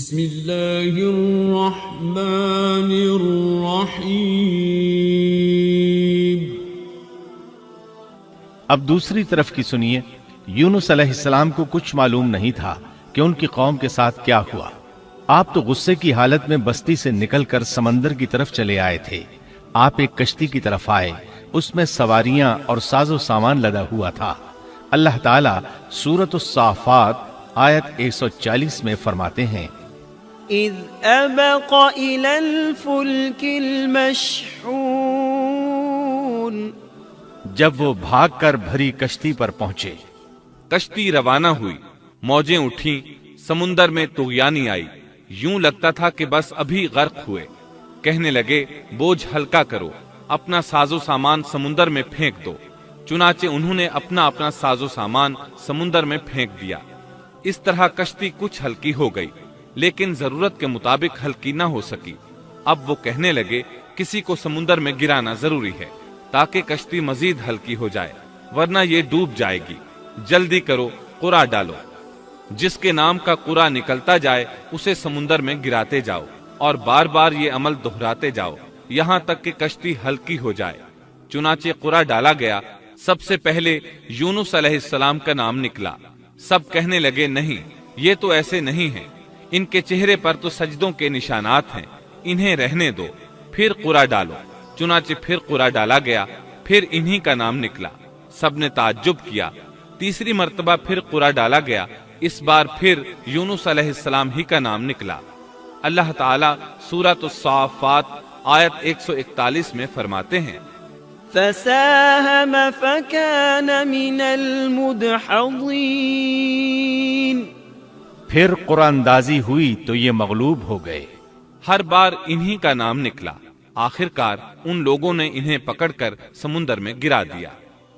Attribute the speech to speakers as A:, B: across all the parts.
A: بسم اللہ الرحمن الرحیم۔
B: اب دوسری طرف کی سنیے، یونس علیہ السلام کو کچھ معلوم نہیں تھا کہ ان کی قوم کے ساتھ کیا ہوا۔ آپ تو غصے کی حالت میں بستی سے نکل کر سمندر کی طرف چلے آئے تھے۔ آپ ایک کشتی کی طرف آئے، اس میں سواریاں اور ساز و سامان لدا ہوا تھا۔ اللہ تعالیٰ سورۃ الصافات آیت 140 میں فرماتے ہیں،
C: اذ ابق الى الفلك المشحون،
B: جب وہ بھاگ کر بھری کشتی پر پہنچے۔
D: کشتی روانہ ہوئی، موجیں اٹھیں، سمندر میں طغیانی آئی، یوں لگتا تھا کہ بس ابھی غرق ہوئے۔ کہنے لگے بوجھ ہلکا کرو، اپنا ساز و سامان سمندر میں پھینک دو۔ چنانچہ انہوں نے اپنا ساز و سامان سمندر میں پھینک دیا۔ اس طرح کشتی کچھ ہلکی ہو گئی، لیکن ضرورت کے مطابق ہلکی نہ ہو سکی۔ اب وہ کہنے لگے کسی کو سمندر میں گرانا ضروری ہے تاکہ کشتی مزید ہلکی ہو جائے، ورنہ یہ ڈوب جائے گی۔ جلدی کرو، قرع ڈالو۔ جس کے نام کا قرع نکلتا جائے اسے سمندر میں گراتے جاؤ، اور بار بار یہ عمل دہراتے جاؤ یہاں تک کہ کشتی ہلکی ہو جائے۔ چنانچہ قرع ڈالا گیا۔ سب سے پہلے یونس علیہ السلام کا نام نکلا۔ سب کہنے لگے نہیں، یہ تو ایسے نہیں ہیں، ان کے چہرے پر تو سجدوں کے نشانات ہیں، انہیں رہنے دو، پھر قرع ڈالو۔ چنانچہ پھر قرع ڈالا گیا، پھر انہی کا نام نکلا۔ سب نے تعجب کیا۔ تیسری مرتبہ پھر قرع ڈالا گیا، اس بار پھر یونس علیہ السلام ہی کا نام نکلا۔ اللہ تعالیٰ سورۃ الصافات آیت 141 میں فرماتے ہیں،
C: فساهم فكان من المدحضين،
B: پھر قرآن اندازی ہوئی تو یہ مغلوب ہو گئے۔
D: ہر بار انہی کا نام نکلا۔ آخرکار ان لوگوں نے انہیں پکڑ کر سمندر میں گرا دیا۔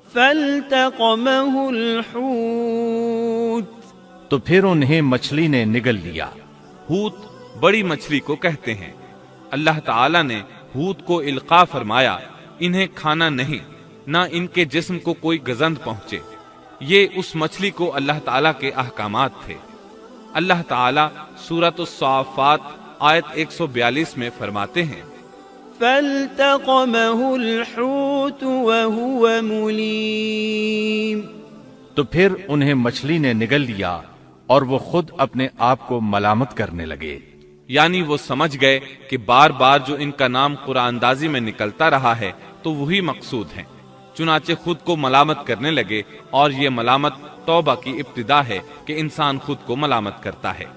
C: فالتقمه الحوت،
B: تو پھر انہیں مچھلی نے نگل لیا۔
D: حوت بڑی مچھلی کو کہتے ہیں۔ اللہ تعالیٰ نے حوت کو القاء فرمایا، انہیں کھانا نہیں، نہ ان کے جسم کو کوئی گزند پہنچے۔ یہ اس مچھلی کو اللہ تعالیٰ کے احکامات تھے۔ اللہ تعالیٰ سورۃ الصافات آیت 142 میں فرماتے ہیں،
C: فالتقمه الحوت وهو مليم،
B: تو پھر انہیں مچھلی نے نگل لیا اور وہ خود اپنے آپ کو ملامت کرنے لگے۔
D: یعنی وہ سمجھ گئے کہ بار بار جو ان کا نام قرآن اندازی میں نکلتا رہا ہے تو وہی مقصود ہیں۔ چنانچہ خود کو ملامت کرنے لگے، اور یہ ملامت توبہ کی ابتدا ہے کہ انسان خود کو ملامت کرتا ہے۔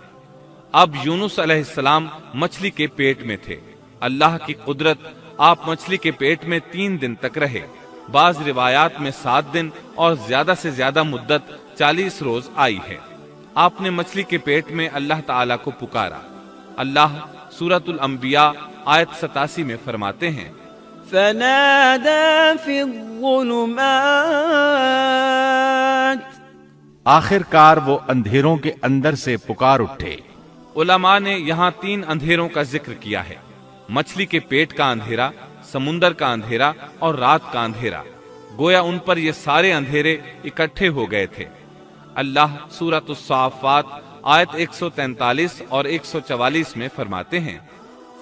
D: اب یونس علیہ السلام مچھلی کے پیٹ میں تھے۔ اللہ کی قدرت، آپ مچھلی کے پیٹ میں 3 دن تک رہے۔ بعض روایات میں 7 دن اور زیادہ سے زیادہ مدت 40 روز آئی ہے۔ آپ نے مچھلی کے پیٹ میں اللہ تعالیٰ کو پکارا۔ اللہ سورۃ الانبیاء آیت 87 میں فرماتے ہیں،
C: فنادى في الظلمات،
B: آخر کار وہ اندھیروں کے اندر سے پکار اٹھے۔
D: علماء نے یہاں 3 اندھیروں کا ذکر کیا ہے، مچھلی کے پیٹ کا اندھیرا، سمندر کا اندھیرا اور رات کا اندھیرا۔ گویا ان پر یہ سارے اندھیرے اکٹھے ہو گئے تھے۔ اللہ سورۃ الصافات آیت 143 اور 144 میں فرماتے ہیں،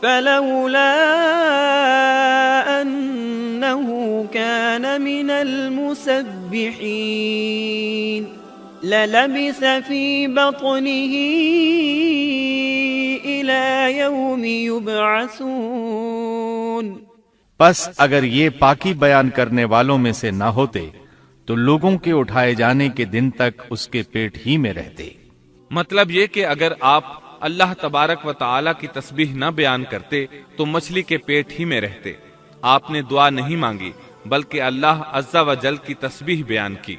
C: فلولا أنه كان من المسبحين للبث في بطنه إلى يوم يبعثون،
B: پس اگر یہ پاکی بیان کرنے والوں میں سے نہ ہوتے تو لوگوں کے اٹھائے جانے کے دن تک اس کے پیٹ ہی میں رہتے۔
D: مطلب یہ کہ اگر آپ اللہ تبارک و تعالی کی تسبیح نہ بیان کرتے تو مچھلی کے پیٹ ہی میں رہتے۔ آپ نے دعا نہیں مانگی بلکہ اللہ عز و جل کی تسبیح بیان کی۔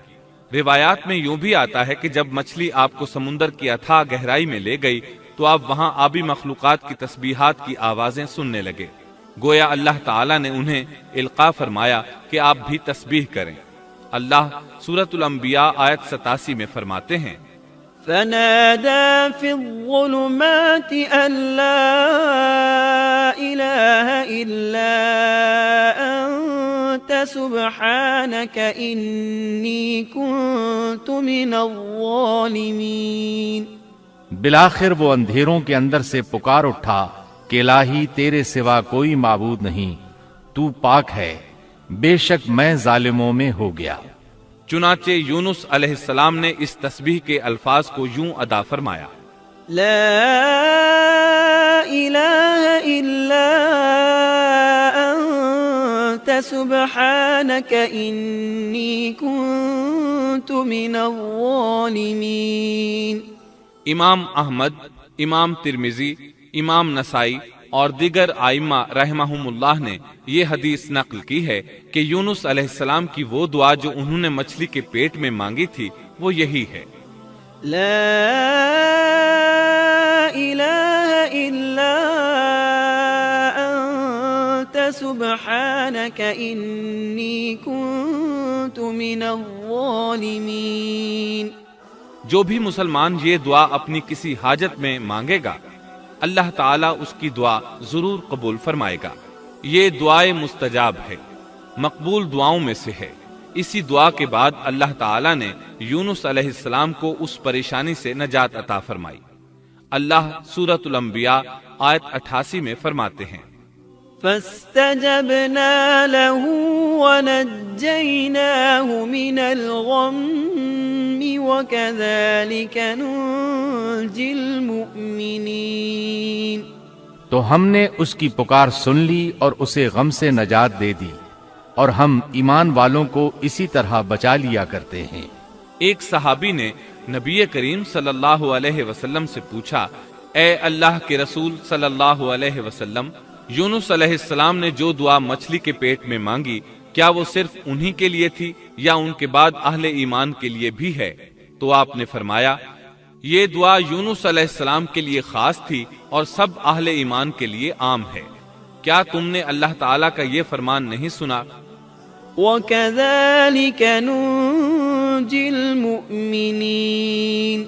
D: روایات میں یوں بھی آتا ہے کہ جب مچھلی آپ کو سمندر کی اتھاہ گہرائی میں لے گئی تو آپ وہاں آبی مخلوقات کی تسبیحات کی آوازیں سننے لگے۔ گویا اللہ تعالیٰ نے انہیں القاء فرمایا کہ آپ بھی تسبیح کریں۔ اللہ سورۃ الانبیاء آیت 87 میں فرماتے ہیں،
C: فنادى في الظلمات أن لا إله إلا أنت سبحانك إني كنت من الظالمين،
B: بلاخر وہ اندھیروں کے اندر سے پکار اٹھا کہ الہی تیرے سوا کوئی معبود نہیں، تو پاک ہے، بے شک میں ظالموں میں ہو گیا۔
D: چنانچہ یونس علیہ السلام نے اس تسبیح کے الفاظ کو یوں ادا فرمایا:
C: لا إله إلا أنت سبحانك إني كنت من الظالمين۔
D: امام احمد، امام ترمذی، امام نسائی اور دیگر ائمہ رحمہم اللہ نے یہ حدیث نقل کی ہے کہ یونس علیہ السلام کی وہ دعا جو انہوں نے مچھلی کے پیٹ میں مانگی تھی وہ یہی ہے:
C: لا إله إلا أنت سبحانك إني كنت من الظالمين۔
D: جو بھی مسلمان یہ دعا اپنی کسی حاجت میں مانگے گا، اللہ تعالیٰ اس کی دعا ضرور قبول فرمائے گا۔ یہ دعائے مستجاب ہے، مقبول دعاؤں میں سے ہے۔ اسی دعا کے بعد اللہ تعالیٰ نے یونس علیہ السلام کو اس پریشانی سے نجات عطا فرمائی۔ اللہ سورۃ الانبیاء آیت 88 میں فرماتے ہیں:
C: فاستجبنا له ونجيناه من الغم وكذلك ننجي المؤمنين۔
B: تو ہم نے اس کی پکار سن لی اور اسے غم سے نجات دے دی، اور ہم ایمان والوں کو اسی طرح بچا لیا کرتے ہیں۔
D: ایک صحابی نے نبی کریم صلی اللہ علیہ وسلم سے پوچھا: اے اللہ کے رسول صلی اللہ علیہ وسلم، یونس علیہ السلام نے جو دعا مچھلی کے پیٹ میں مانگی، کیا وہ صرف انہی کے لیے تھی یا ان کے بعد اہل ایمان کے لیے بھی ہے؟ تو آپ نے فرمایا: یہ دعا یونس علیہ السلام کے لیے خاص تھی اور سب اہل ایمان کے لیے عام ہے۔ کیا تم نے اللہ تعالیٰ کا یہ فرمان نہیں سنا؟
C: وَكَذَلِكَ نُنْجِي الْمُؤْمِنِينَ۔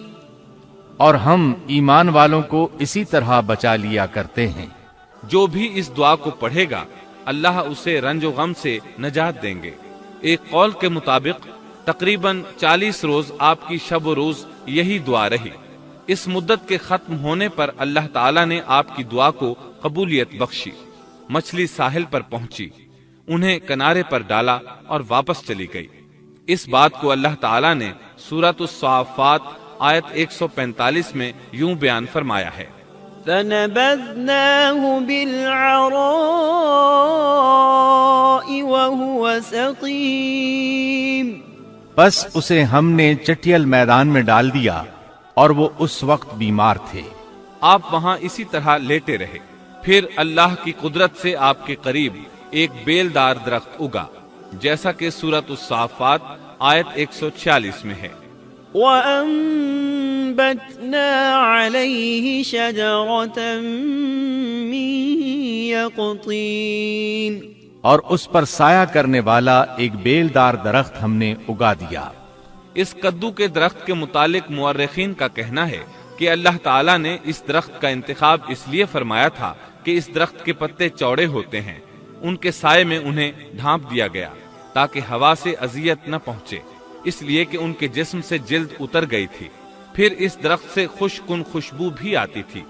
B: اور ہم ایمان والوں کو اسی طرح بچا لیا کرتے ہیں۔
D: جو بھی اس دعا کو پڑھے گا اللہ اسے رنج و غم سے نجات دیں گے۔ ایک قول کے مطابق تقریباً 40 روز آپ کی شب و روز یہی دعا رہی۔ اس مدت کے ختم ہونے پر اللہ تعالیٰ نے آپ کی دعا کو قبولیت بخشی۔ مچھلی ساحل پر پہنچی، انہیں کنارے پر ڈالا اور واپس چلی گئی۔ اس بات کو اللہ تعالیٰ نے سورۃ الصافات آیت 145 میں یوں بیان فرمایا ہے:
C: فَنَبَذْنَاهُ بِالْعَرَاءِ وَهُوَ سَقِيمٌ۔
B: پس اسے ہم نے چٹیل میدان میں ڈال دیا اور وہ اس وقت بیمار تھے۔
D: آپ وہاں اسی طرح لیٹے رہے۔ پھر اللہ کی قدرت سے آپ کے قریب ایک بیلدار درخت اگا، جیسا کہ سورۃ الصافات آیت 146 میں ہے:
C: وَأَنبَتْنَا عَلَيْهِ شَجَرَةً مِّن يَقْطِينٍ۔
B: اور اس پر سایہ کرنے والا ایک بیلدار درخت ہم نے اگا دیا۔
D: اس کدو کے درخت کے متعلق مورخین کا کہنا ہے کہ اللہ تعالیٰ نے اس درخت کا انتخاب اس لیے فرمایا تھا کہ اس درخت کے پتے چوڑے ہوتے ہیں، ان کے سائے میں انہیں ڈھانپ دیا گیا تاکہ ہوا سے اذیت نہ پہنچے، اس لیے کہ ان کے جسم سے جلد اتر گئی تھی۔ پھر اس درخت سے خوش کن خوشبو بھی آتی تھی،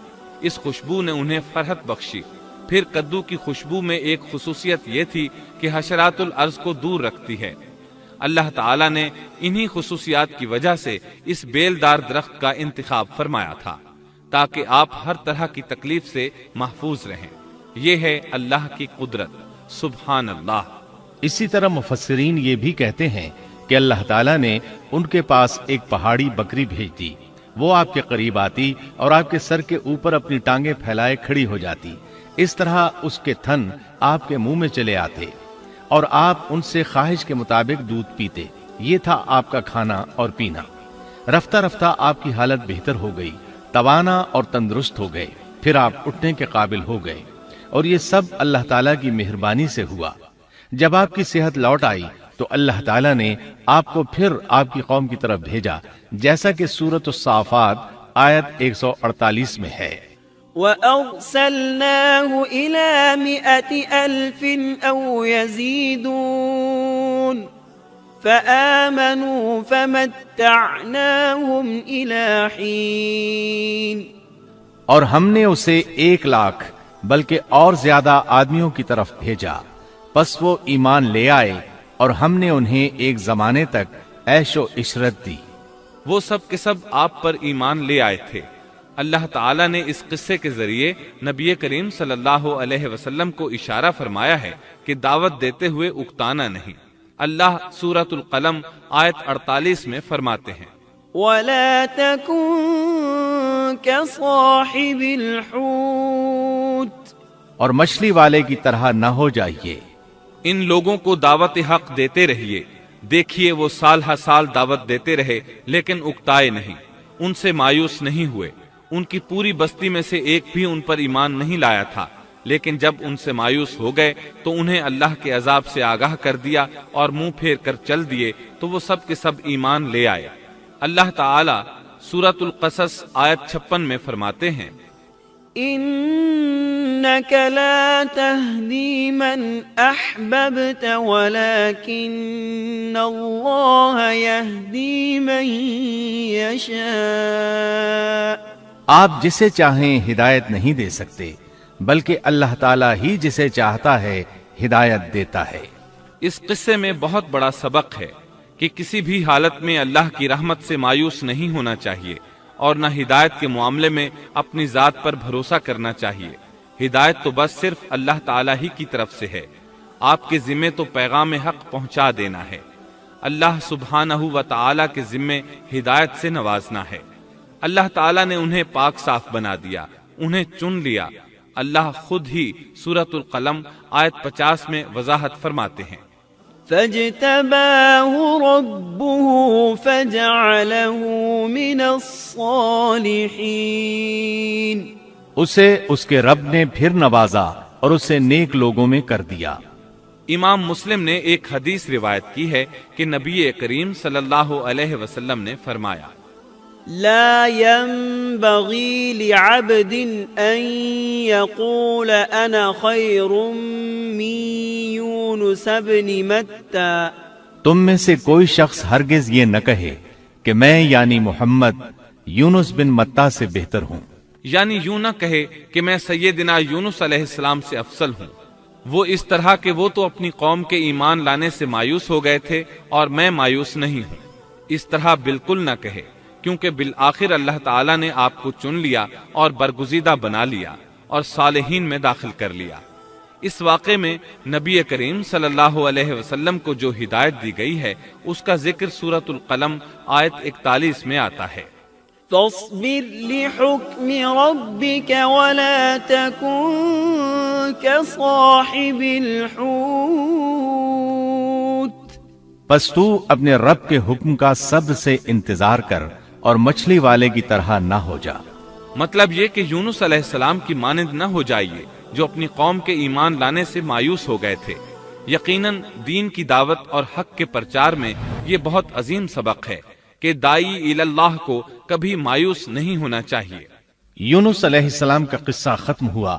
D: اس خوشبو نے انہیں فرحت بخشی۔ پھر کدو کی خوشبو میں ایک خصوصیت یہ تھی کہ حشرات الارض کو دور رکھتی ہے۔ اللہ تعالیٰ نے انہی خصوصیات کی وجہ سے اس بیلدار درخت کا انتخاب فرمایا تھا تاکہ آپ ہر طرح کی تکلیف سے محفوظ رہیں۔ یہ ہے اللہ کی قدرت، سبحان اللہ۔
B: اسی طرح مفسرین یہ بھی کہتے ہیں کہ اللہ تعالیٰ نے ان کے پاس ایک پہاڑی بکری بھیج دی، وہ آپ کے قریب آتی اور آپ کے سر کے اوپر اپنی ٹانگیں پھیلائے کھڑی ہو جاتی۔ اس طرح اس کے تھن آپ کے منہ میں چلے آتے اور آپ ان سے خواہش کے مطابق دودھ پیتے۔ یہ تھا آپ کا کھانا اور پینا۔ رفتہ رفتہ آپ کی حالت بہتر ہو گئی، توانا اور تندرست ہو گئے، پھر آپ اٹھنے کے قابل ہو گئے، اور یہ سب اللہ تعالیٰ کی مہربانی سے ہوا۔ جب آپ کی صحت لوٹ آئی تو اللہ تعالیٰ نے آپ کو پھر آپ کی قوم کی طرف بھیجا، جیسا کہ سورۃ الصافات آیت 148 میں ہے:
C: وَأَرْسَلْنَاهُ إِلَى 100,000 أَوْ يَزِيدُونَ۔ فآمنوا فمتعناهم إلى حين
B: اور ہم نے اسے 1,00,000 بلکہ اور زیادہ آدمیوں کی طرف بھیجا، پس وہ ایمان لے آئے اور ہم نے انہیں ایک زمانے تک عیش و عشرت دی۔
D: وہ سب کے سب آپ پر ایمان لے آئے تھے۔ اللہ تعالیٰ نے اس قصے کے ذریعے نبی کریم صلی اللہ علیہ وسلم کو اشارہ فرمایا ہے کہ دعوت دیتے ہوئے اکتانا نہیں۔ اللہ سورۃ القلم آیت 48 میں فرماتے ہیں،
C: ولا تكن كصاحب الحوت
B: اور مچھلی والے کی طرح نہ ہو جائیے۔
D: ان لوگوں کو دعوت حق دیتے رہیے۔ دیکھیے وہ سال ہر سال دعوت دیتے رہے لیکن اکتائے نہیں، ان سے مایوس نہیں ہوئے۔ ان کی پوری بستی میں سے ایک بھی ان پر ایمان نہیں لایا تھا، لیکن جب ان سے مایوس ہو گئے تو انہیں اللہ کے عذاب سے آگاہ کر دیا اور منہ پھیر کر چل دیے تو وہ سب کے سب ایمان لے آئے۔ اللہ تعالی سورۃ القصص آیت 56 میں فرماتے ہیں،
C: إنك لا تهدي من أحببت ولكن الله يهدي من يشاء۔
B: آپ جسے چاہیں ہدایت نہیں دے سکتے، بلکہ اللہ تعالیٰ ہی جسے چاہتا ہے ہدایت دیتا ہے۔
D: اس قصے میں بہت بڑا سبق ہے کہ کسی بھی حالت میں اللہ کی رحمت سے مایوس نہیں ہونا چاہیے اور نہ ہدایت کے معاملے میں اپنی ذات پر بھروسہ کرنا چاہیے۔ ہدایت تو بس صرف اللہ تعالیٰ ہی کی طرف سے ہے، آپ کے ذمے تو پیغام حق پہنچا دینا ہے۔ اللہ سبحانہ و تعالیٰ کے ذمے ہدایت سے نوازنا ہے۔ اللہ تعالیٰ نے انہیں پاک صاف بنا دیا، انہیں چن لیا۔ اللہ خود ہی سورۃ القلم آیت 50 میں وضاحت فرماتے ہیں،
C: فاجتباه ربه فجعله من الصالحين۔
B: اسے اس کے رب نے پھر نوازا اور اسے نیک لوگوں میں کر دیا۔
D: امام مسلم نے ایک حدیث روایت کی ہے کہ نبی کریم صلی اللہ علیہ وسلم نے فرمایا،
C: لا ينبغي لعبد ان يقول انا خير من يونس بن متى۔
B: تم میں سے کوئی شخص ہرگز یہ نہ کہے کہ میں یعنی محمد یونس بن متا سے بہتر ہوں،
D: یعنی یوں نہ کہے کہ میں سیدنا یونس علیہ السلام سے افضل ہوں، وہ اس طرح کہ وہ تو اپنی قوم کے ایمان لانے سے مایوس ہو گئے تھے اور میں مایوس نہیں ہوں۔ اس طرح بالکل نہ کہے، کیونکہ بالآخر اللہ تعالیٰ نے آپ کو چن لیا اور برگزیدہ بنا لیا اور صالحین میں داخل کر لیا۔ اس واقعے میں نبی کریم صلی اللہ علیہ وسلم کو جو ہدایت دی گئی ہے اس کا ذکر سورۃ القلم آیت 41 میں آتا ہے،
C: فاصبر لحكم ربك ولا تكن كصاحب الحوت۔
B: پس تو اپنے رب کے حکم کا صبر سے انتظار کر اور مچھلی والے کی طرح نہ ہو جا۔
D: مطلب یہ کہ یونس علیہ السلام کی مانند نہ ہو جائیے جو اپنی قوم کے ایمان لانے سے مایوس ہو گئے تھے۔ یقیناً دین کی دعوت اور حق کے پرچار میں یہ بہت عظیم سبق ہے کہ دائی اللہ کو کبھی مایوس نہیں ہونا چاہیے۔
B: یونس علیہ السلام کا قصہ ختم ہوا